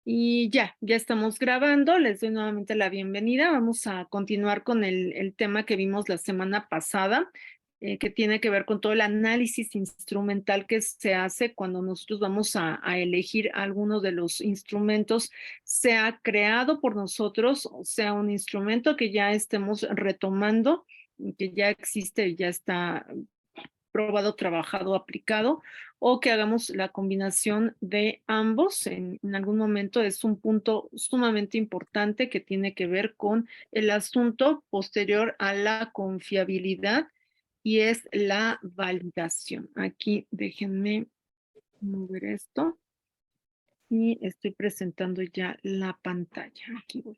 Y ya estamos grabando. Les doy nuevamente la bienvenida. Vamos a continuar con el tema que vimos la semana pasada, que tiene que ver con todo el análisis instrumental que se hace cuando nosotros vamos a elegir alguno de los instrumentos, sea creado por nosotros, o sea un instrumento que ya estemos retomando, que ya existe y ya está probado, trabajado, aplicado, o que hagamos la combinación de ambos en algún momento. Es un punto sumamente importante que tiene que ver con el asunto posterior a la confiabilidad y es la validación. Aquí déjenme mover esto y estoy presentando ya la pantalla. Aquí voy.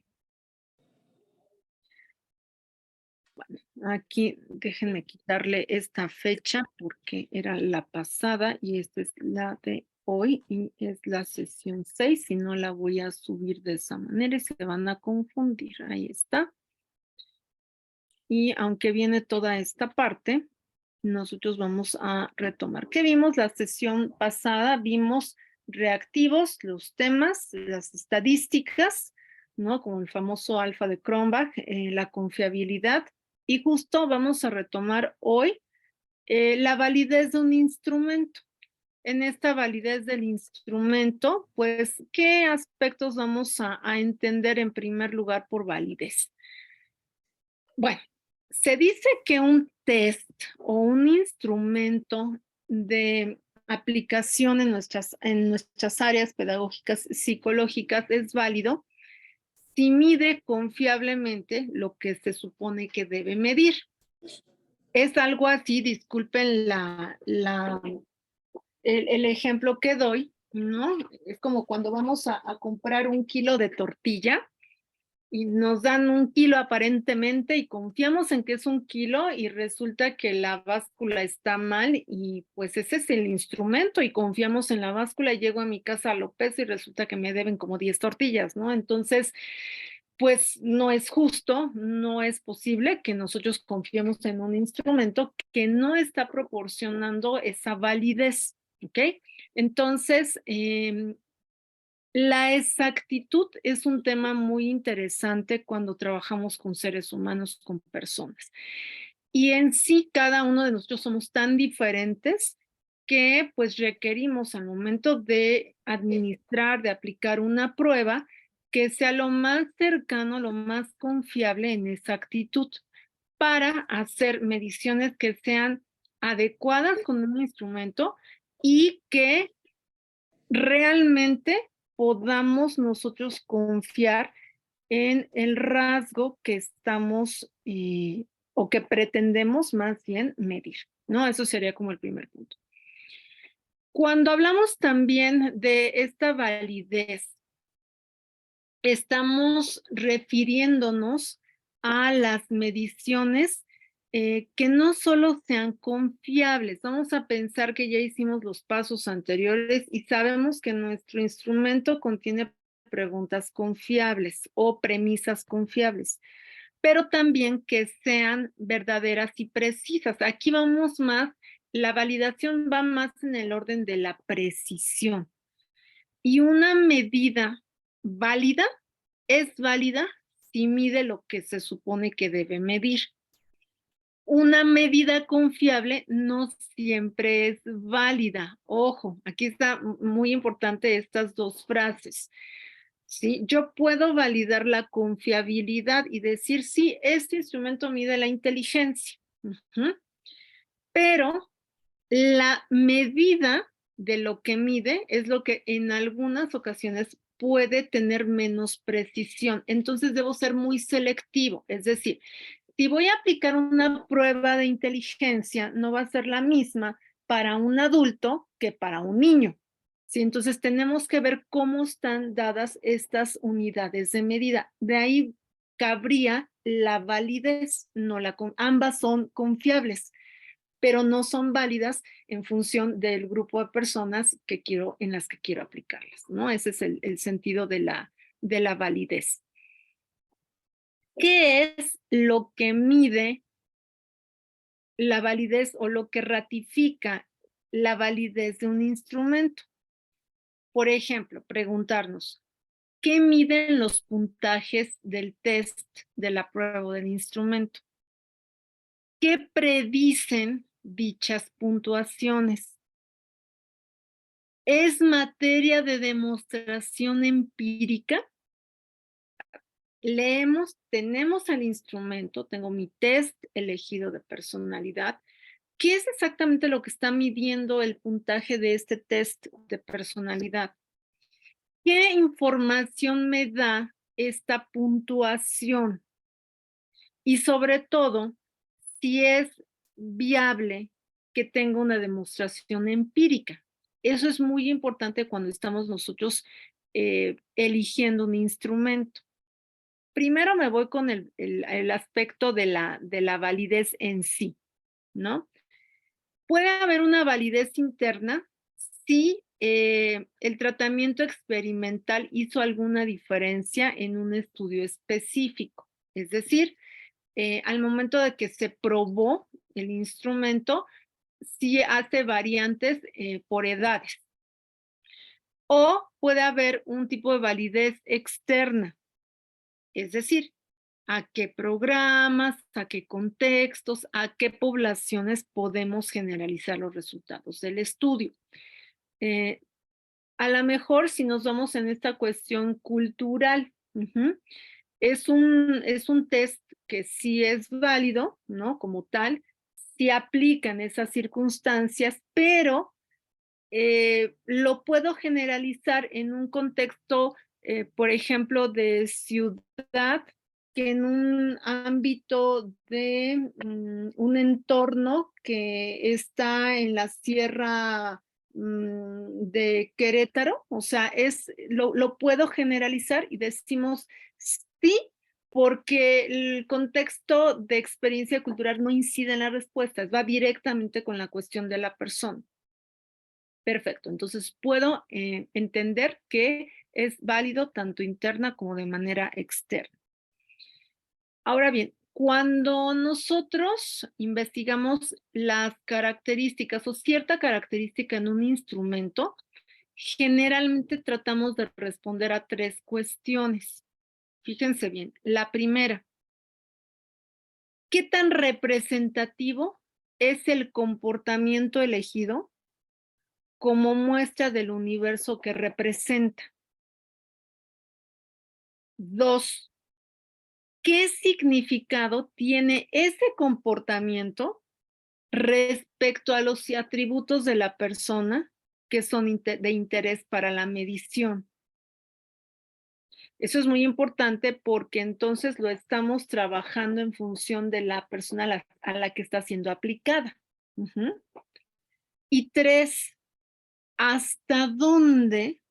Bueno, aquí déjenme quitarle esta fecha porque era la pasada y esta es la de hoy y es la sesión 6. Si no, la voy a subir de esa manera y se van a confundir. Ahí está. Y aunque viene toda esta parte, nosotros vamos a retomar. ¿Qué vimos la sesión pasada? Vimos reactivos, los temas, las estadísticas, ¿no? Como el famoso alfa de Cronbach, la confiabilidad. Y justo vamos a retomar hoy la validez de un instrumento. En esta validez del instrumento, pues, ¿qué aspectos vamos a entender en primer lugar por validez? Bueno, se dice que un test o un instrumento de aplicación en nuestras áreas pedagógicas psicológicas es válido si mide confiablemente lo que se supone que debe medir. Es algo así, disculpen el ejemplo que doy, ¿no? Es como cuando vamos a comprar un kilo de tortilla y nos dan un kilo aparentemente y confiamos en que es un kilo y resulta que la báscula está mal y pues ese es el instrumento y confiamos en la báscula y llego a mi casa, lo peso y resulta que me deben como 10 tortillas, ¿no? Entonces, pues no es justo, no es posible que nosotros confiemos en un instrumento que no está proporcionando esa validez, ¿ok? Entonces, la exactitud es un tema muy interesante cuando trabajamos con seres humanos, con personas. Y en sí, cada uno de nosotros somos tan diferentes que pues requerimos al momento de administrar, de aplicar una prueba, que sea lo más cercano, lo más confiable en exactitud para hacer mediciones que sean adecuadas con un instrumento y que realmente podamos nosotros confiar en el rasgo que estamos o que pretendemos más bien medir, ¿no? Eso sería como el primer punto. Cuando hablamos también de esta validez, estamos refiriéndonos a las mediciones que no solo sean confiables. Vamos a pensar que ya hicimos los pasos anteriores y sabemos que nuestro instrumento contiene preguntas confiables o premisas confiables, pero también que sean verdaderas y precisas. Aquí vamos más, la validación va más en el orden de la precisión. Y una medida válida es válida si mide lo que se supone que debe medir. Una medida confiable no siempre es válida. Ojo, aquí está muy importante estas dos frases. ¿Sí? Yo puedo validar la confiabilidad y decir, sí, este instrumento mide la inteligencia, pero la medida de lo que mide es lo que en algunas ocasiones puede tener menos precisión. Entonces debo ser muy selectivo. Es decir, si voy a aplicar una prueba de inteligencia, no va a ser la misma para un adulto que para un niño. Sí, entonces tenemos que ver cómo están dadas estas unidades de medida. De ahí cabría la validez, no ambas son confiables, pero no son válidas en función del grupo de personas en las que quiero aplicarlas, ¿no? Ese es el sentido de la validez. ¿Qué es lo que mide la validez o lo que ratifica la validez de un instrumento? Por ejemplo, preguntarnos, ¿Qué miden los puntajes del test de la prueba o del instrumento? ¿Qué predicen dichas puntuaciones? ¿Es materia de demostración empírica? Tenemos al instrumento, tengo mi test elegido de personalidad. ¿Qué es exactamente lo que está midiendo el puntaje de este test de personalidad? ¿Qué información me da esta puntuación? Y sobre todo, si es viable que tenga una demostración empírica. Eso es muy importante cuando estamos nosotros eligiendo un instrumento. Primero me voy con el aspecto de la validez en sí, ¿no? Puede haber una validez interna si el tratamiento experimental hizo alguna diferencia en un estudio específico. Es decir, al momento de que se probó el instrumento, sí hace variantes por edades. O puede haber un tipo de validez externa, es decir, a qué programas, a qué contextos, a qué poblaciones podemos generalizar los resultados del estudio. Eh, a lo mejor si nos vamos en esta cuestión cultural, es un test que sí es válido, ¿no? Como tal, sí aplica en esas circunstancias, pero lo puedo generalizar en un contexto, por ejemplo, de ciudad, que en un ámbito de un entorno que está en la sierra de Querétaro, o sea, lo puedo generalizar y decimos sí, porque el contexto de experiencia cultural no incide en las respuestas, va directamente con la cuestión de la persona. Perfecto, entonces puedo entender que es válido tanto interna como de manera externa. Ahora bien, cuando nosotros investigamos las características o cierta característica en un instrumento, generalmente tratamos de responder a 3 cuestiones. Fíjense bien, la primera, ¿qué tan representativo es el comportamiento elegido como muestra del universo que representa? 2, ¿qué significado tiene ese comportamiento respecto a los atributos de la persona que son de interés para la medición? Eso es muy importante porque entonces lo estamos trabajando en función de la persona a la que está siendo aplicada. Y 3, ¿hasta dónde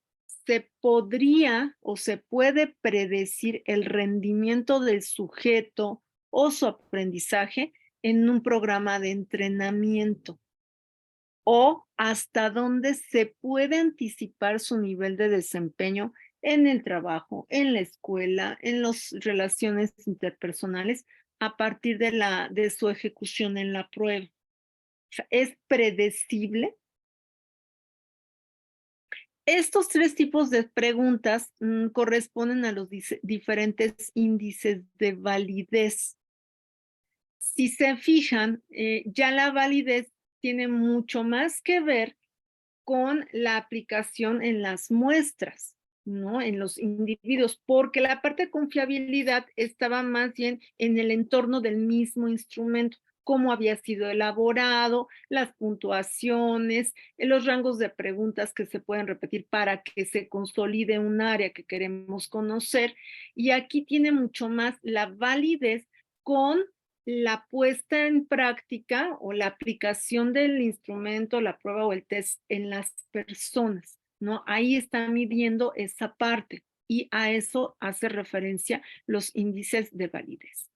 se podría o se puede predecir el rendimiento del sujeto o su aprendizaje en un programa de entrenamiento? ¿O hasta dónde se puede anticipar su nivel de desempeño en el trabajo, en la escuela, en las relaciones interpersonales a partir de su ejecución en la prueba? O sea, ¿es predecible? Estos 3 tipos de preguntas corresponden a los diferentes índices de validez. Si se fijan, ya la validez tiene mucho más que ver con la aplicación en las muestras, ¿no? En los individuos, porque la parte de confiabilidad estaba más bien en el entorno del mismo instrumento, cómo había sido elaborado, las puntuaciones, los rangos de preguntas que se pueden repetir para que se consolide un área que queremos conocer. Y aquí tiene mucho más la validez con la puesta en práctica o la aplicación del instrumento, la prueba o el test en las personas, ¿no? Ahí está midiendo esa parte y a eso hace referencia los índices de validez.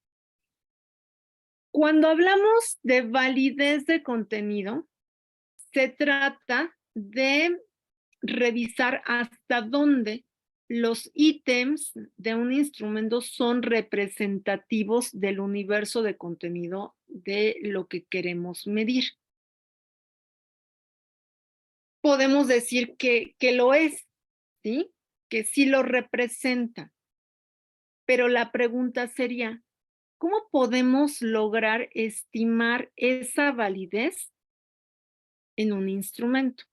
Cuando hablamos de validez de contenido, se trata de revisar hasta dónde los ítems de un instrumento son representativos del universo de contenido de lo que queremos medir. Podemos decir que lo es, ¿sí? que sí lo representa, pero la pregunta sería, ¿cómo podemos lograr estimar esa validez en un instrumento?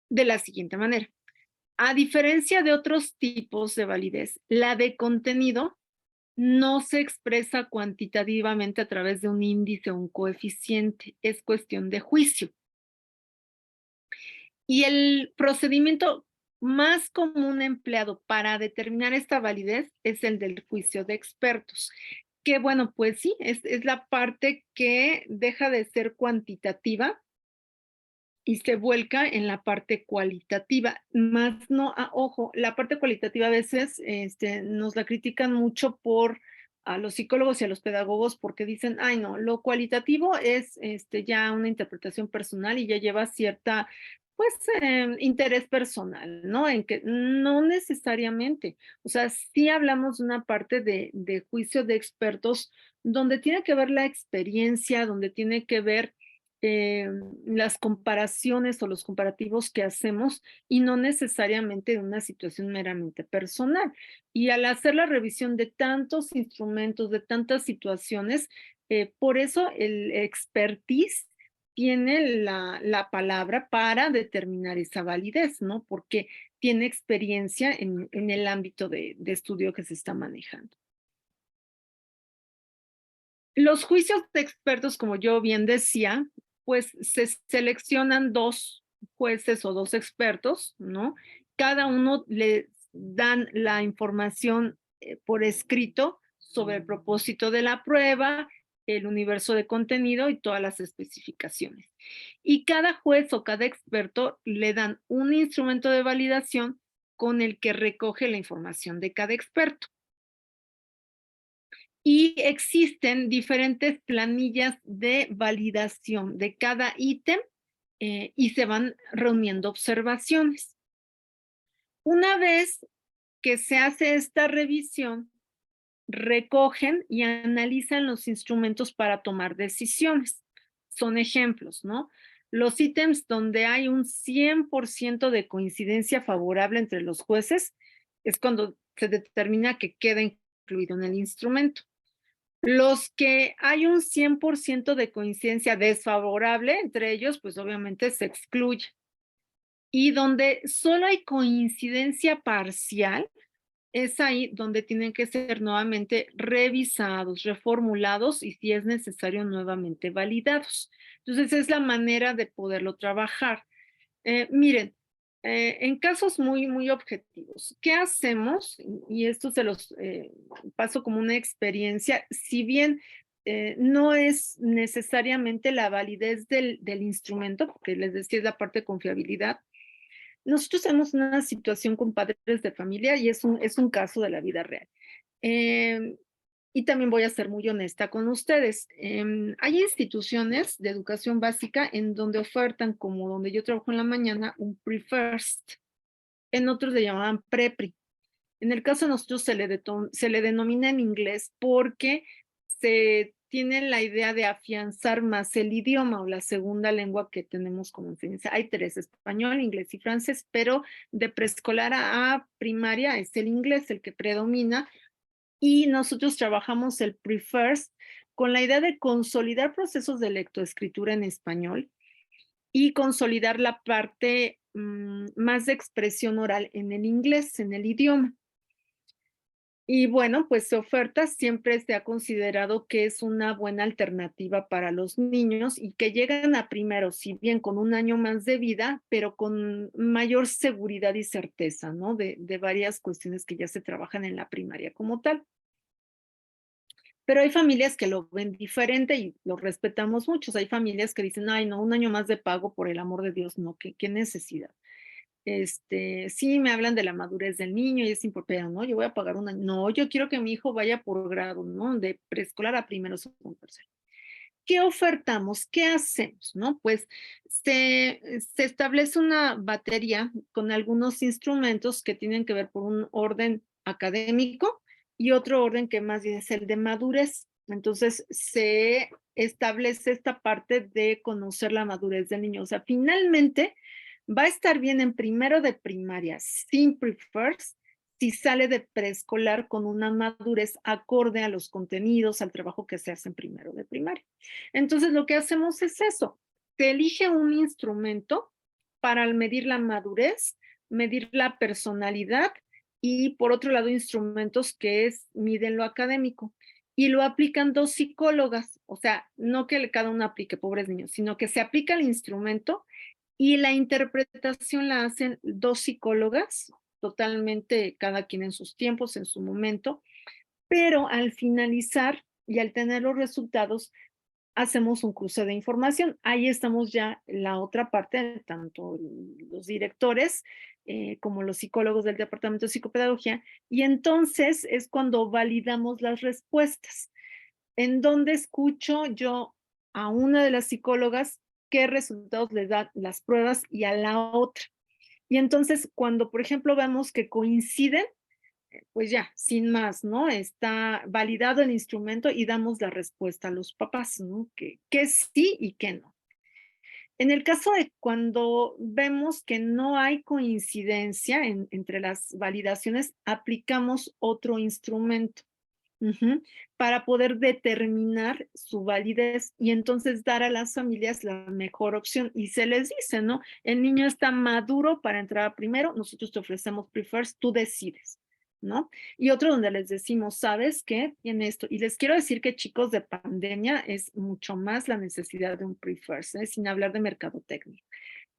De la siguiente manera. A diferencia de otros tipos de validez, la de contenido no se expresa cuantitativamente a través de un índice o un coeficiente, es cuestión de juicio. Y el procedimiento más común empleado para determinar esta validez es el del juicio de expertos, que bueno, pues sí, es la parte que deja de ser cuantitativa y se vuelca en la parte cualitativa, más no, ojo, la parte cualitativa a veces nos la critican mucho por a los psicólogos y a los pedagogos porque dicen, ay no, lo cualitativo es ya una interpretación personal y ya lleva cierta, pues, interés personal, ¿no? En que no necesariamente, o sea, sí hablamos de una parte de juicio de expertos donde tiene que ver la experiencia, donde tiene que ver eh, las comparaciones o los comparativos que hacemos y no necesariamente de una situación meramente personal. Y al hacer la revisión de tantos instrumentos, de tantas situaciones, por eso el expertise tiene la palabra para determinar esa validez, ¿no? Porque tiene experiencia en el ámbito de estudio que se está manejando. Los juicios de expertos, como yo bien decía, pues se seleccionan 2 jueces o 2 expertos, ¿no? Cada uno le dan la información, por escrito sobre el propósito de la prueba, el universo de contenido y todas las especificaciones. Y cada juez o cada experto le dan un instrumento de validación con el que recoge la información de cada experto. Y existen diferentes planillas de validación de cada ítem y se van reuniendo observaciones. Una vez que se hace esta revisión, recogen y analizan los instrumentos para tomar decisiones. Son ejemplos, ¿no? Los ítems donde hay un 100% de coincidencia favorable entre los jueces es cuando se determina que queda incluido en el instrumento. Los que hay un 100% de coincidencia desfavorable entre ellos, pues obviamente se excluye. Y donde solo hay coincidencia parcial, es ahí donde tienen que ser nuevamente revisados, reformulados y si es necesario nuevamente validados. Entonces es la manera de poderlo trabajar. Miren, en casos muy, muy objetivos, ¿qué hacemos? Y esto se los paso como una experiencia, si bien no es necesariamente la validez del instrumento, porque les decía es la parte de confiabilidad, nosotros tenemos una situación con padres de familia y es un caso de la vida real. Em, y también voy a ser muy honesta con ustedes. Hay instituciones de educación básica en donde ofertan, como donde yo trabajo en la mañana, un pre-first. En otros le llamaban prepri. En el caso de nosotros se le denomina en inglés porque se tiene la idea de afianzar más el idioma o la segunda lengua que tenemos como enseñanza. Hay 3, español, inglés y francés, pero de preescolar a primaria es el inglés el que predomina y nosotros trabajamos el pre-first con la idea de consolidar procesos de lectoescritura en español y consolidar la parte más de expresión oral en el inglés, en el idioma. Y bueno, pues se oferta, siempre se ha considerado que es una buena alternativa para los niños y que llegan a primero, si bien con un año más de vida, pero con mayor seguridad y certeza, ¿no? De varias cuestiones que ya se trabajan en la primaria como tal. Pero hay familias que lo ven diferente y lo respetamos mucho. Hay familias que dicen, ay, no, un año más de pago, por el amor de Dios, no, qué necesidad. Sí me hablan de la madurez del niño y es importante, no, yo voy a pagar un año. No, yo quiero que mi hijo vaya por grado, ¿no? De preescolar a primero, segundo, tercero. ¿Qué ofertamos? ¿Qué hacemos? ¿No? Pues se establece una batería con algunos instrumentos que tienen que ver por un orden académico y otro orden que más bien es el de madurez. Entonces, se establece esta parte de conocer la madurez del niño. O sea, finalmente va a estar bien en primero de primaria sin prefers si sale de preescolar con una madurez acorde a los contenidos, al trabajo que se hace en primero de primaria. Entonces, lo que hacemos es eso. Se elige un instrumento para medir la madurez, medir la personalidad y, por otro lado, instrumentos que miden lo académico y lo aplican 2 psicólogas, o sea, no que cada uno aplique, pobres niños, sino que se aplica el instrumento y la interpretación la hacen 2 psicólogas, totalmente cada quien en sus tiempos, en su momento, pero al finalizar y al tener los resultados, hacemos un cruce de información. Ahí estamos ya en la otra parte, tanto los directores como los psicólogos del departamento de psicopedagogía, y entonces es cuando validamos las respuestas, en donde escucho yo a una de las psicólogas qué resultados les dan las pruebas y a la otra. Y entonces, cuando, por ejemplo, vemos que coinciden, pues ya, sin más, ¿no? Está validado el instrumento y damos la respuesta a los papás, ¿no? Que sí y que no. En el caso de cuando vemos que no hay coincidencia entre las validaciones, aplicamos otro instrumento. Ujú, para poder determinar su validez y entonces dar a las familias la mejor opción. Y se les dice, ¿no? El niño está maduro para entrar a primero, nosotros te ofrecemos prefers, tú decides, ¿no? Y otro donde les decimos, ¿sabes qué? Tiene esto. Y les quiero decir que, chicos, de pandemia es mucho más la necesidad de un prefers, ¿eh? Sin hablar de mercadotecnia.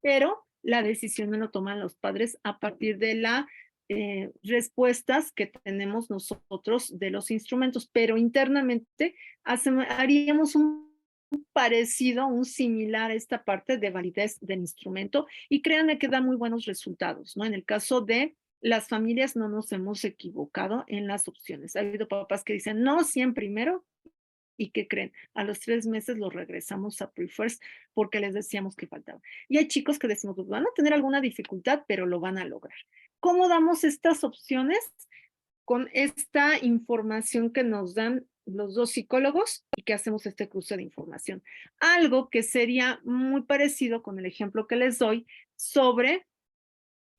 Pero la decisión no lo toman los padres a partir de la respuestas que tenemos nosotros de los instrumentos, pero internamente haríamos un parecido, un similar a esta parte de validez del instrumento y créanme que da muy buenos resultados, ¿no? En el caso de las familias no nos hemos equivocado en las opciones. Ha habido papás que dicen, no, 100 primero, ¿y qué creen? A los 3 meses los regresamos a Prefers porque les decíamos que faltaba. Y hay chicos que decimos, pues van a tener alguna dificultad, pero lo van a lograr. ¿Cómo damos estas opciones? Con esta información que nos dan los 2 psicólogos y que hacemos este cruce de información. Algo que sería muy parecido con el ejemplo que les doy sobre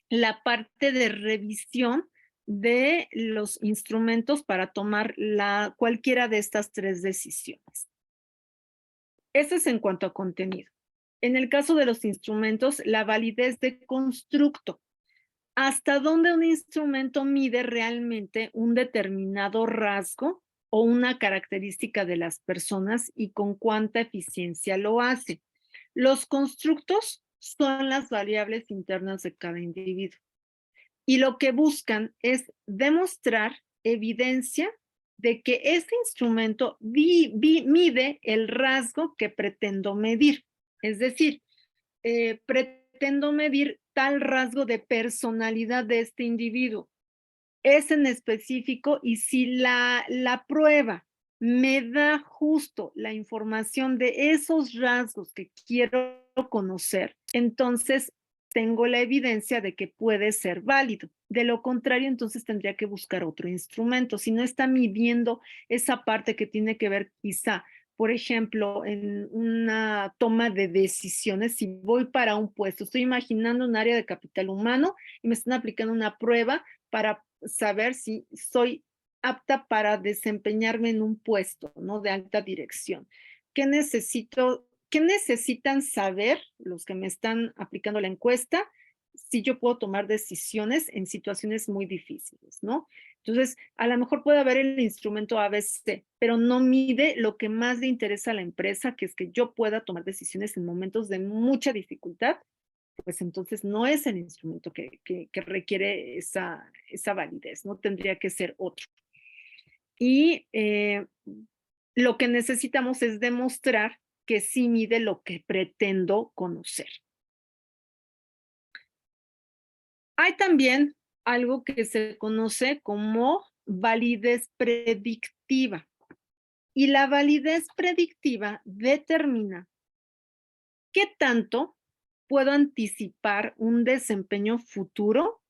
la parte de revisión de los instrumentos para tomar cualquiera de estas 3 decisiones. Eso es en cuanto a contenido. En el caso de los instrumentos, la validez de constructo. ¿Hasta dónde un instrumento mide realmente un determinado rasgo o una característica de las personas y con cuánta eficiencia lo hace? Los constructos son las variables internas de cada individuo y lo que buscan es demostrar evidencia de que este instrumento mide el rasgo que pretendo medir. Es decir, pretendo medir tal rasgo de personalidad de este individuo. Es en específico y si la prueba me da justo la información de esos rasgos que quiero conocer, entonces tengo la evidencia de que puede ser válido. De lo contrario, entonces tendría que buscar otro instrumento. Si no está midiendo esa parte que tiene que ver quizá, por ejemplo, en una toma de decisiones, si voy para un puesto, estoy imaginando un área de capital humano y me están aplicando una prueba para saber si soy apta para desempeñarme en un puesto, ¿no? De alta dirección. ¿Qué necesito? ¿Qué necesitan saber los que me están aplicando la encuesta? Si yo puedo tomar decisiones en situaciones muy difíciles, ¿no? Entonces, a lo mejor puede haber el instrumento ABC, pero no mide lo que más le interesa a la empresa, que es que yo pueda tomar decisiones en momentos de mucha dificultad, pues entonces no es el instrumento que requiere esa validez, ¿no? Tendría que ser otro. Y lo que necesitamos es demostrar que sí mide lo que pretendo conocer. Hay también algo que se conoce como validez predictiva. Y la validez predictiva determina qué tanto puedo anticipar un desempeño futuro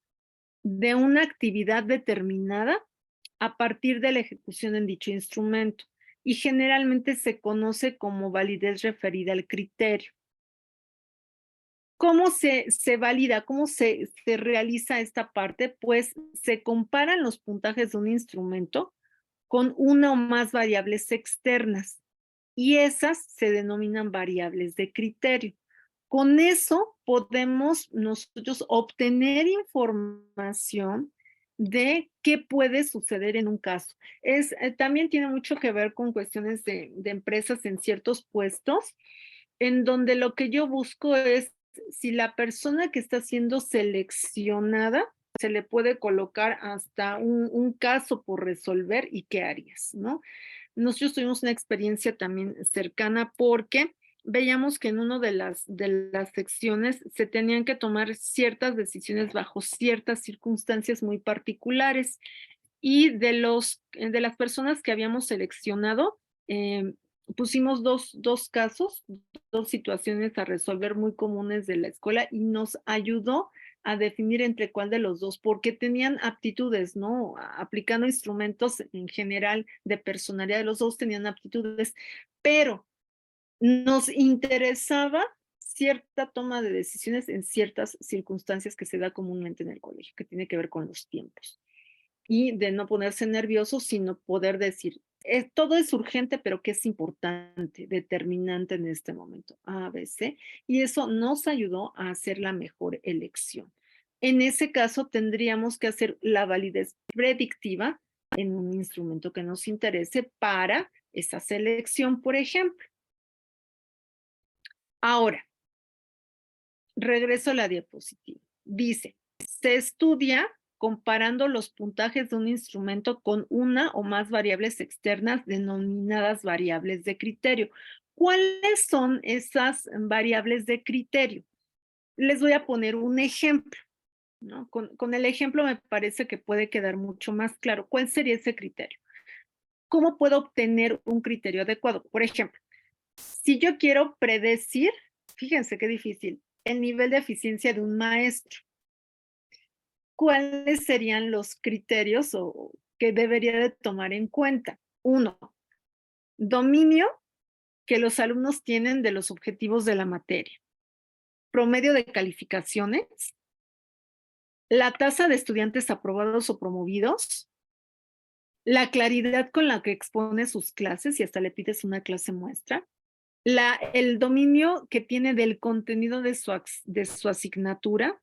de una actividad determinada a partir de la ejecución en dicho instrumento. y generalmente se conoce como validez referida al criterio. ¿Cómo se valida? ¿Cómo se realiza esta parte? Pues se comparan los puntajes de un instrumento con una o más variables externas y esas se denominan variables de criterio. Con eso podemos nosotros obtener información de qué puede suceder en un caso. También tiene mucho que ver con cuestiones de empresas en ciertos puestos, en donde lo que yo busco es si la persona que está siendo seleccionada se le puede colocar hasta un caso por resolver y qué harías, ¿no? Nosotros tuvimos una experiencia también cercana porque veíamos que en una de las secciones se tenían que tomar ciertas decisiones bajo ciertas circunstancias muy particulares y de las personas que habíamos seleccionado, pusimos dos casos, dos situaciones a resolver muy comunes de la escuela y nos ayudó a definir entre cuál de los dos, porque tenían aptitudes, ¿no? Aplicando instrumentos en general de personalidad de los dos tenían aptitudes, pero nos interesaba cierta toma de decisiones en ciertas circunstancias que se da comúnmente en el colegio, que tiene que ver con los tiempos y de no ponerse nervioso, sino poder decir, todo es urgente, pero ¿qué es importante, determinante en este momento? A, B, C. Y eso nos ayudó a hacer la mejor elección. En ese caso, tendríamos que hacer la validez predictiva en un instrumento que nos interese para esa selección, por ejemplo. Ahora, regreso a la diapositiva. Dice, se estudia comparando los puntajes de un instrumento con una o más variables externas denominadas variables de criterio. ¿Cuáles son esas variables de criterio? Les voy a poner un ejemplo, ¿no? Con el ejemplo me parece que puede quedar mucho más claro. ¿Cuál sería ese criterio? ¿Cómo puedo obtener un criterio adecuado? Por ejemplo, si yo quiero predecir, fíjense qué difícil, el nivel de eficiencia de un maestro, ¿cuáles serían los criterios o que debería de tomar en cuenta? Uno, dominio que los alumnos tienen de los objetivos de la materia, promedio de calificaciones, la tasa de estudiantes aprobados o promovidos, la claridad con la que expone sus clases y hasta le pides una clase muestra, el dominio que tiene del contenido de su asignatura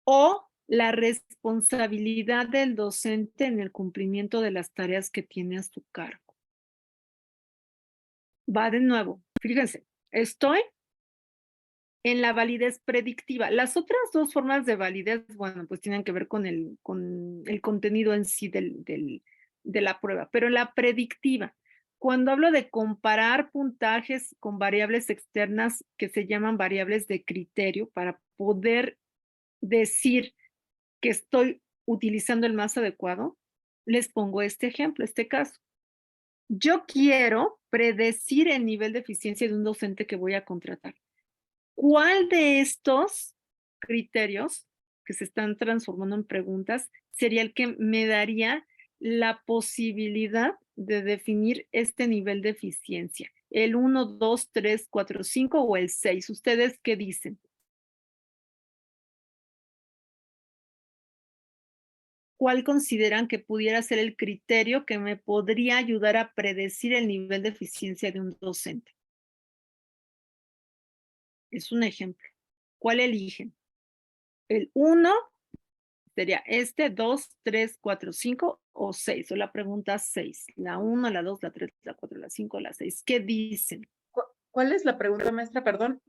o la responsabilidad del docente en el cumplimiento de las tareas que tiene a su cargo. Va de nuevo, fíjense, estoy en la validez predictiva. Las otras dos formas de validez, bueno, pues tienen que ver con el contenido en sí de la prueba, pero la predictiva, cuando hablo de comparar puntajes con variables externas que se llaman variables de criterio para poder decir que estoy utilizando el más adecuado, les pongo este ejemplo, este caso. Yo quiero predecir el nivel de eficiencia de un docente que voy a contratar. ¿Cuál de estos criterios que se están transformando en preguntas sería el que me daría la posibilidad de definir este nivel de eficiencia? ¿El 1, 2, 3, 4, 5 o el 6? ¿Ustedes qué dicen? ¿Cuál consideran que pudiera ser el criterio que me podría ayudar a predecir el nivel de eficiencia de un docente? Es un ejemplo. ¿Cuál eligen? El 1 sería este, 2, 3, 4, 5 o 6. O la pregunta 6. La 1, la 2, la 3, la 4, la 5, la 6. ¿Qué dicen? ¿Cuál es la pregunta, maestra? Perdón.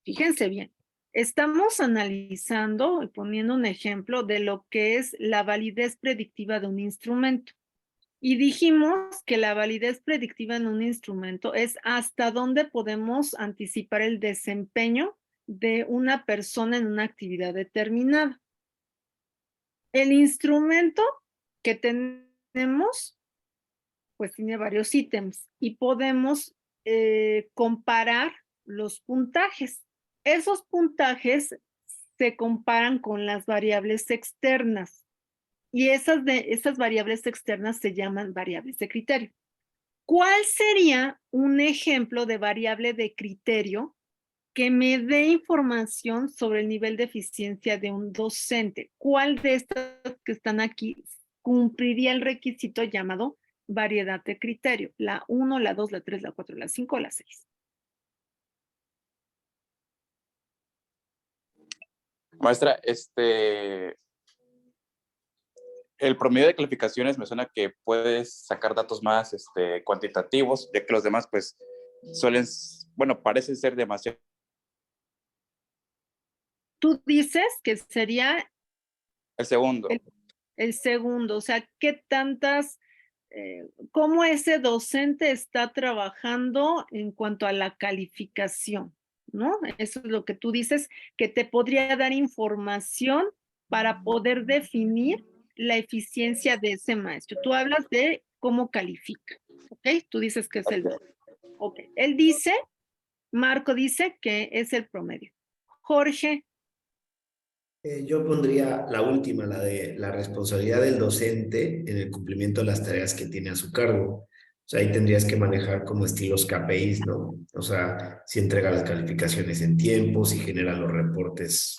Fíjense bien. Estamos analizando y poniendo un ejemplo de lo que es la validez predictiva de un instrumento. Y dijimos que la validez predictiva en un instrumento es hasta dónde podemos anticipar el desempeño de una persona en una actividad determinada. El instrumento que tenemos, pues tiene varios ítems y podemos comparar los puntajes. Esos puntajes se comparan con las variables externas y esas variables externas se llaman variables de criterio. ¿Cuál sería un ejemplo de variable de criterio que me dé información sobre el nivel de eficiencia de un docente? ¿Cuál de estas que están aquí cumpliría el requisito llamado variedad de criterio? La 1, la 2, la 3, la 4, la 5 o la 6. Maestra, el promedio de calificaciones me suena que puedes sacar datos más cuantitativos, ya que los demás pues suelen, bueno, parecen ser demasiado. Tú dices que sería El segundo. el segundo, o sea, ¿qué tantas, cómo ese docente está trabajando en cuanto a la calificación, ¿no? Eso es lo que tú dices, que te podría dar información para poder definir la eficiencia de ese maestro. Tú hablas de cómo califica, ¿ok? Tú dices que es el Ok. ok. Él dice, Marco dice que es el promedio. Jorge, Yo pondría la última, la de la responsabilidad del docente en el cumplimiento de las tareas que tiene a su cargo. O sea, ahí tendrías que manejar como estilos KPIs, ¿no? O sea, si entrega las calificaciones en tiempo, si genera los reportes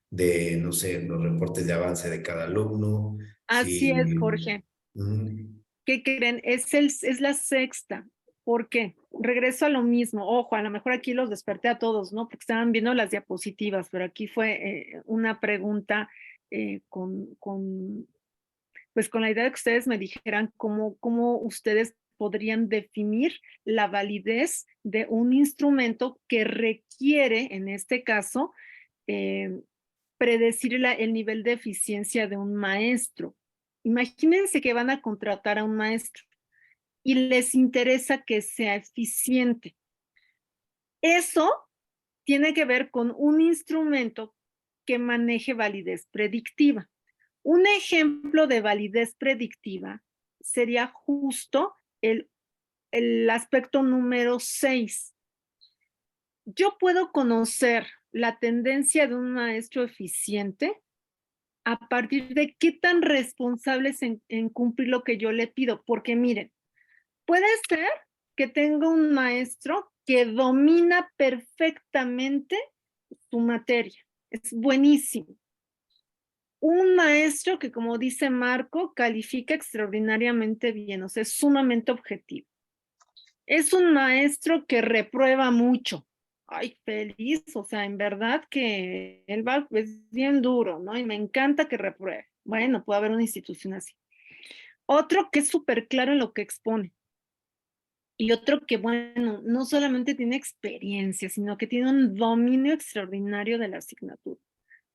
de, no sé, los reportes de avance de cada alumno, así es, si... Jorge. mm, ¿Qué creen? Es la sexta. ¿Por qué? Regreso a lo mismo. Ojo, a lo mejor aquí los desperté a todos, ¿no? Porque estaban viendo las diapositivas, pero aquí fue una pregunta pues con la idea de que ustedes me dijeran cómo ustedes podrían definir la validez de un instrumento que requiere, en este caso, eh, predecir el nivel de eficiencia de un maestro. Imagínense que van a contratar a un maestro y les interesa que sea eficiente. Eso tiene que ver con un instrumento que maneje validez predictiva. Un ejemplo de validez predictiva sería justo el aspecto número 6. Yo puedo conocer la tendencia de un maestro eficiente a partir de qué tan responsable es en cumplir lo que yo le pido, porque miren, puede ser que tenga un maestro que domina perfectamente su materia, es buenísimo. Un maestro que, como dice Marco, califica extraordinariamente bien, o sea, es sumamente objetivo. Es un maestro que reprueba mucho. Ay, feliz, o sea, en verdad que él va, es bien duro, ¿no? Y me encanta que repruebe. Bueno, puede haber una institución así. Otro que es súper claro en lo que expone. Y otro que, bueno, no solamente tiene experiencia, sino que tiene un dominio extraordinario de la asignatura.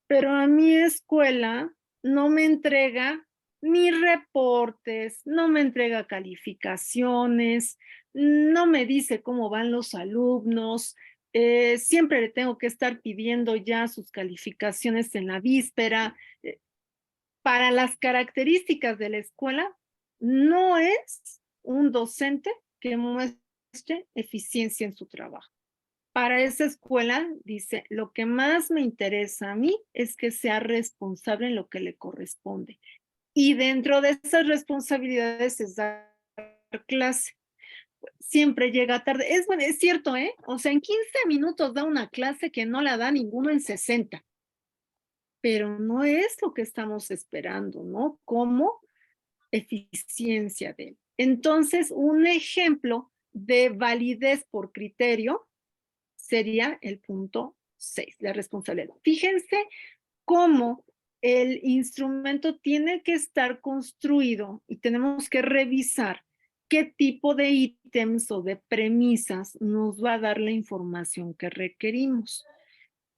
Pero a mi escuela no me entrega ni reportes, no me entrega calificaciones, no me dice cómo van los alumnos, siempre le tengo que estar pidiendo ya sus calificaciones en la víspera. Para las características de la escuela, no es un docente que muestre eficiencia en su trabajo. Para esa escuela, dice, lo que más me interesa a mí es que sea responsable en lo que le corresponde. Y dentro de esas responsabilidades es dar clase. Siempre llega tarde. Bueno, es cierto, ¿eh? O sea, en 15 minutos da una clase que no la da ninguno en 60. Pero no es lo que estamos esperando, ¿no? Como eficiencia de él. Entonces, un ejemplo de validez por criterio sería el punto 6, la responsabilidad. Fíjense cómo el instrumento tiene que estar construido y tenemos que revisar qué tipo de ítems o de premisas nos va a dar la información que requerimos.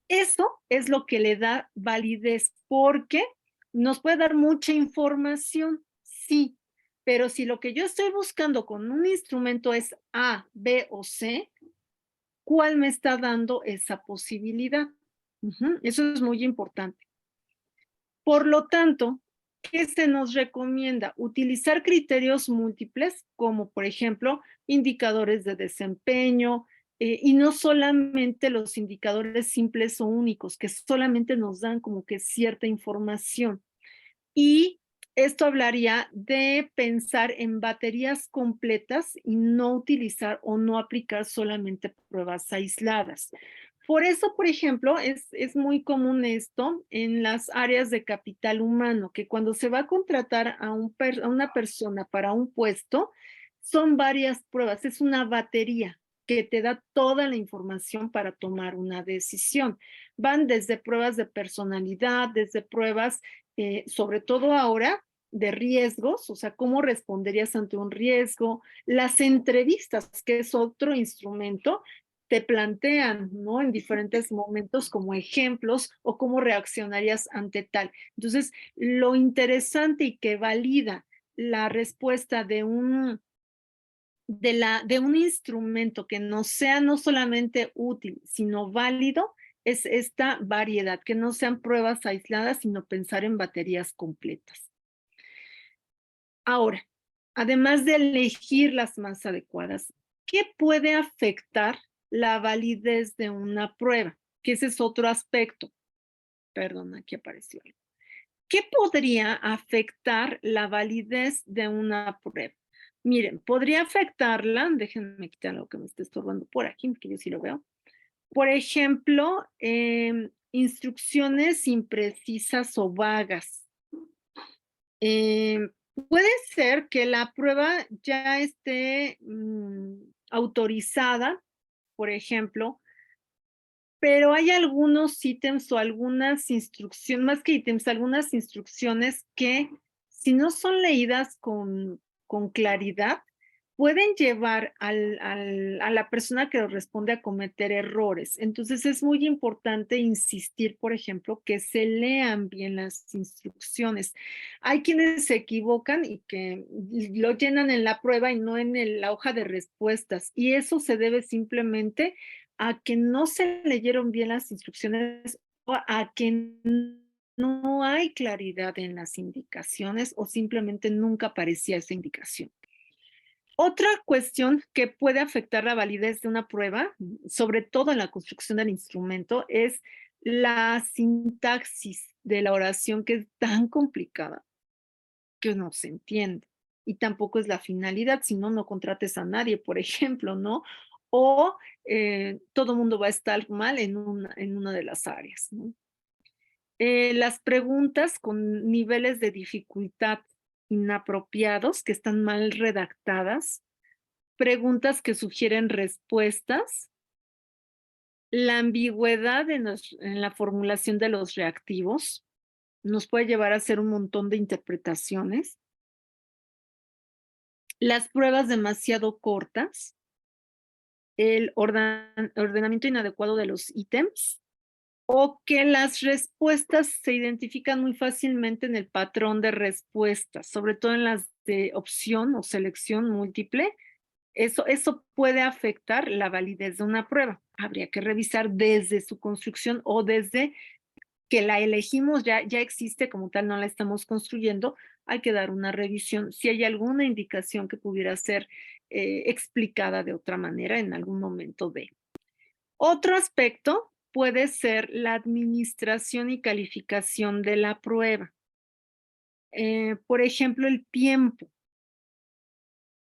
Eso es lo que le da validez porque nos puede dar mucha información, sí, pero si lo que yo estoy buscando con un instrumento es A, B o C, ¿cuál me está dando esa posibilidad? Eso es muy importante. Por lo tanto, ¿qué se nos recomienda? Utilizar criterios múltiples, como por ejemplo, indicadores de desempeño, y no solamente los indicadores simples o únicos, que solamente nos dan como que cierta información. Y esto hablaría de pensar en baterías completas y no utilizar o no aplicar solamente pruebas aisladas. Por eso, por ejemplo, es muy común esto en las áreas de capital humano, que cuando se va a contratar a una persona para un puesto, son varias pruebas, es una batería que te da toda la información para tomar una decisión. Van desde pruebas de personalidad, desde pruebas, sobre todo ahora, de riesgos, o sea, cómo responderías ante un riesgo, las entrevistas, que es otro instrumento, te plantean, ¿no? En diferentes momentos como ejemplos o cómo reaccionarías ante tal. Entonces, lo interesante y que valida la respuesta de un instrumento que no sea no solamente útil, sino válido, es esta variedad, que no sean pruebas aisladas, sino pensar en baterías completas. Ahora, además de elegir las más adecuadas, ¿qué puede afectar la validez de una prueba? Que ese es otro aspecto. Perdón, aquí apareció algo. ¿Qué podría afectar la validez de una prueba? Miren, podría afectarla, déjenme quitar lo que me esté estorbando por aquí, que yo sí lo veo. Por ejemplo, instrucciones imprecisas o vagas. Puede ser que la prueba ya esté autorizada, por ejemplo, pero hay algunos ítems o algunas instrucciones, más que ítems, algunas instrucciones que si no son leídas con claridad, pueden llevar a la persona que responde a cometer errores. Entonces es muy importante insistir, por ejemplo, que se lean bien las instrucciones. Hay quienes se equivocan y que lo llenan en la prueba y no en la hoja de respuestas. Y eso se debe simplemente a que no se leyeron bien las instrucciones o a que no hay claridad en las indicaciones o simplemente nunca aparecía esa indicación. Otra cuestión que puede afectar la validez de una prueba, sobre todo en la construcción del instrumento, es la sintaxis de la oración, que es tan complicada que no se entiende. Y tampoco es la finalidad, si no, no contrates a nadie, por ejemplo, ¿no? O todo el mundo va a estar mal en una de las áreas, ¿no? Las preguntas con niveles de dificultad inapropiados, que están mal redactadas, preguntas que sugieren respuestas, la ambigüedad en la formulación de los reactivos, nos puede llevar a hacer un montón de interpretaciones, las pruebas demasiado cortas, el ordenamiento inadecuado de los ítems, o que las respuestas se identifican muy fácilmente en el patrón de respuestas, sobre todo en las de opción o selección múltiple. Eso puede afectar la validez de una prueba. Habría que revisar desde su construcción o desde que la elegimos, ya existe como tal, no la estamos construyendo, hay que dar una revisión si hay alguna indicación que pudiera ser explicada de otra manera en algún momento de. Otro aspecto puede ser la administración y calificación de la prueba. Por ejemplo, el tiempo.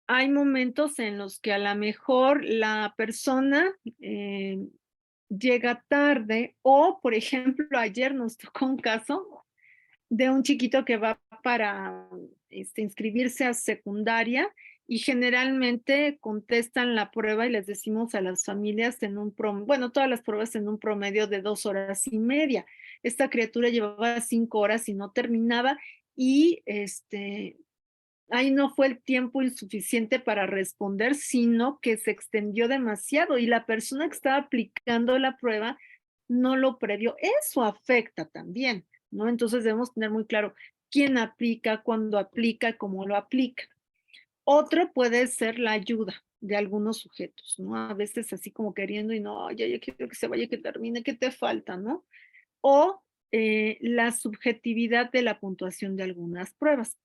Hay momentos en los que a lo mejor la persona llega tarde o, por ejemplo, ayer nos tocó un caso de un chiquito que va para inscribirse a secundaria y generalmente contestan la prueba y les decimos a las familias bueno, todas las pruebas en un promedio de 2 horas y media. Esta criatura llevaba 5 horas y no terminaba y ahí no fue el tiempo insuficiente para responder, sino que se extendió demasiado y la persona que estaba aplicando la prueba no lo previó. Eso afecta también, ¿no? Entonces debemos tener muy claro quién aplica, cuándo aplica, cómo lo aplica. Otro puede ser la ayuda de algunos sujetos, ¿no? A veces así como queriendo y no, ya quiero que se vaya, que termine, ¿qué te falta, no? O la subjetividad de la puntuación de algunas pruebas.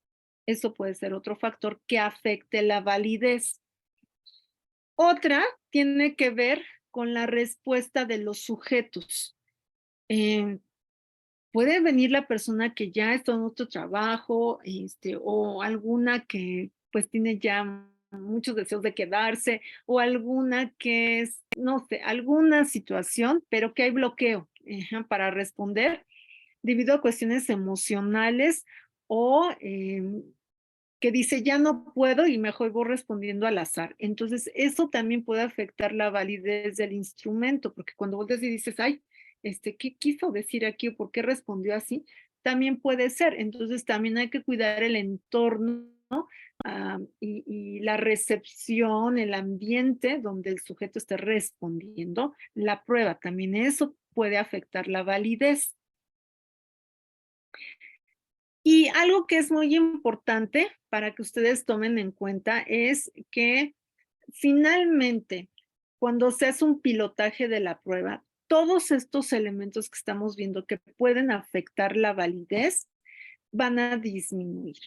Eso puede ser otro factor que afecte la validez. Otra tiene que ver con la respuesta de los sujetos. puede venir la persona que ya está en otro trabajo, o alguna que pues tiene ya muchos deseos de quedarse, o alguna que es, no sé, alguna situación, pero que hay bloqueo para responder debido a cuestiones emocionales o que dice ya no puedo y mejor voy respondiendo al azar. Entonces, eso también puede afectar la validez del instrumento, porque cuando volteas y dices, ay, ¿qué quiso decir aquí o por qué respondió así? También puede ser. Entonces, también hay que cuidar el entorno, ¿no? Y la recepción, el ambiente donde el sujeto esté respondiendo la prueba. También eso puede afectar la validez. Y algo que es muy importante para que ustedes tomen en cuenta es que finalmente, cuando se hace un pilotaje de la prueba, todos estos elementos que estamos viendo que pueden afectar la validez van a disminuir.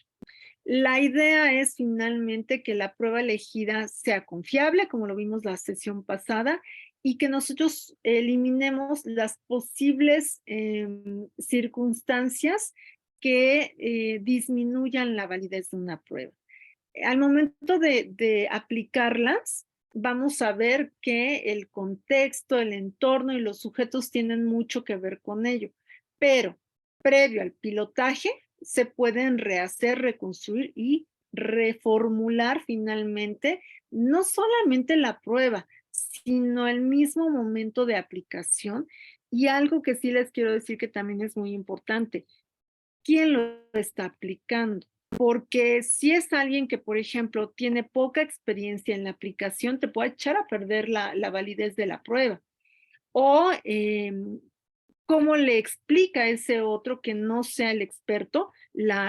La idea es finalmente que la prueba elegida sea confiable, como lo vimos la sesión pasada, y que nosotros eliminemos las posibles circunstancias que disminuyan la validez de una prueba. Al momento de aplicarlas, vamos a ver que el contexto, el entorno y los sujetos tienen mucho que ver con ello, pero previo al pilotaje se pueden rehacer, reconstruir y reformular finalmente no solamente la prueba, sino el mismo momento de aplicación. Y algo que sí les quiero decir que también es muy importante, ¿quién lo está aplicando? Porque si es alguien que, por ejemplo, tiene poca experiencia en la aplicación, te puede echar a perder la validez de la prueba. O cómo le explica a ese otro que no sea el experto la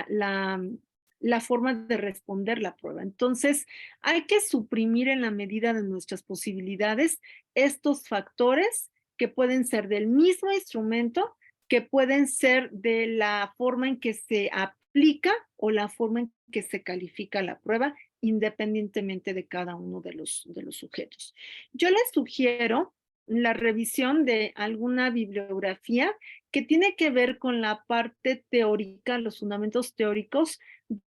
forma de responder la prueba. Entonces, hay que suprimir en la medida de nuestras posibilidades estos factores que pueden ser del mismo instrumento, que pueden ser de la forma en que se aplica o la forma en que se califica la prueba, independientemente de cada uno de los sujetos. Yo les sugiero la revisión de alguna bibliografía que tiene que ver con la parte teórica, los fundamentos teóricos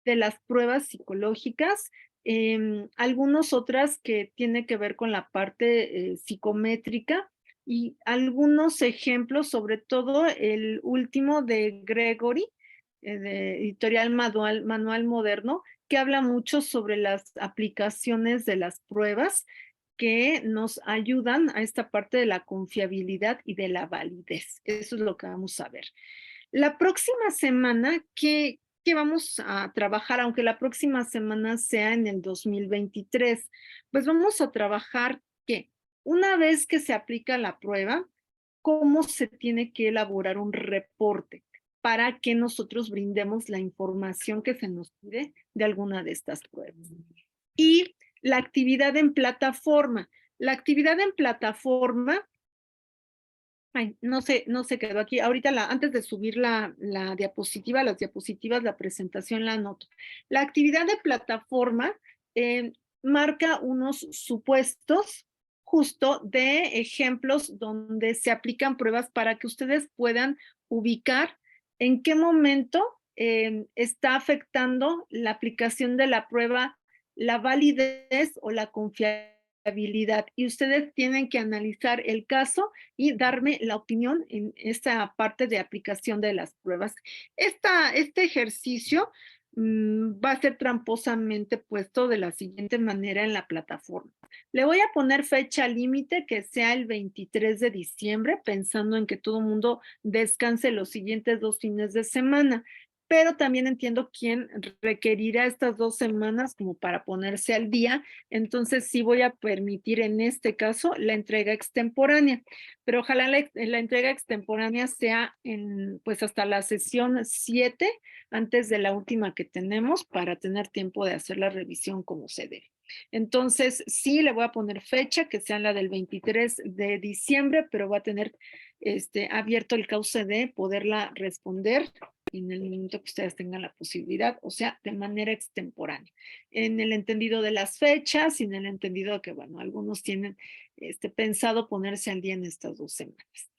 de las pruebas psicológicas, algunas otras que tienen que ver con la parte psicométrica y algunos ejemplos, sobre todo el último de Gregory, de Editorial Manual Moderno, que habla mucho sobre las aplicaciones de las pruebas que nos ayudan a esta parte de la confiabilidad y de la validez. Eso es lo que vamos a ver. La próxima semana, ¿qué vamos a trabajar? Aunque la próxima semana sea en el 2023, pues vamos a trabajar que una vez que se aplica la prueba, cómo se tiene que elaborar un reporte para que nosotros brindemos la información que se nos pide de alguna de estas pruebas. Y la actividad en plataforma. La actividad en plataforma, ay, no se quedó aquí. Ahorita antes de subir la diapositiva, las diapositivas, la presentación la anoto. La actividad de plataforma marca unos supuestos justo de ejemplos donde se aplican pruebas para que ustedes puedan ubicar en qué momento está afectando la aplicación de la prueba la validez o la confiabilidad. Y ustedes tienen que analizar el caso y darme la opinión en esta parte de aplicación de las pruebas. Este ejercicio va a ser tramposamente puesto de la siguiente manera en la plataforma. Le voy a poner fecha límite que sea el 23 de diciembre, pensando en que todo el mundo descanse los siguientes 2 fines de semana. Pero también entiendo quién requerirá estas 2 semanas como para ponerse al día. Entonces sí voy a permitir en este caso la entrega extemporánea, pero ojalá la entrega extemporánea sea pues hasta la sesión 7, antes de la última que tenemos, para tener tiempo de hacer la revisión como se debe. Entonces sí le voy a poner fecha que sea la del 23 de diciembre, pero va a tener abierto el cauce de poderla responder en el momento que ustedes tengan la posibilidad, o sea, de manera extemporánea. En el entendido de las fechas y en el entendido de que, bueno, algunos tienen pensado ponerse al día en estas 2 semanas.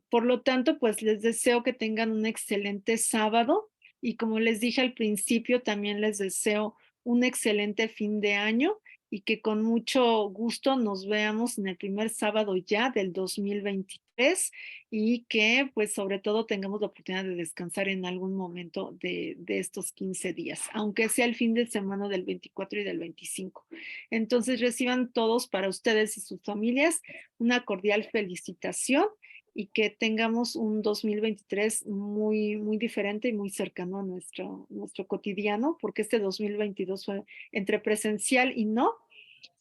Por lo tanto, pues les deseo que tengan un excelente sábado y como les dije al principio, también les deseo un excelente fin de año y que con mucho gusto nos veamos en el primer sábado ya del 2023 y que pues sobre todo tengamos la oportunidad de descansar en algún momento de estos 15 días, aunque sea el fin de semana del 24 y del 25. Entonces reciban todos para ustedes y sus familias una cordial felicitación y que tengamos un 2023 muy, muy diferente y muy cercano a nuestro cotidiano, porque este 2022 fue entre presencial y no,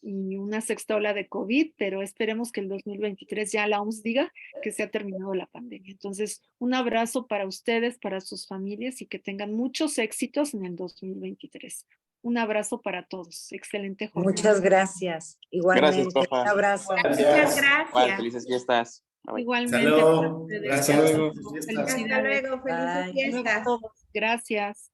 y una sexta ola de COVID, pero esperemos que el 2023 ya la OMS diga que se ha terminado la pandemia. Entonces, un abrazo para ustedes, para sus familias y que tengan muchos éxitos en el 2023. Un abrazo para todos. Excelente jornada. Muchas gracias. Igualmente. Gracias, Pafa. Un abrazo. Muchas Gracias. gracias. Bye, felices fiestas. Bye, bye. Igualmente. Hasta luego. para ustedes. Gracias. Hasta luego. Felices fiestas. Felicidades. Hasta luego, felices Bye. Hasta luego a fiestas. todos. Gracias.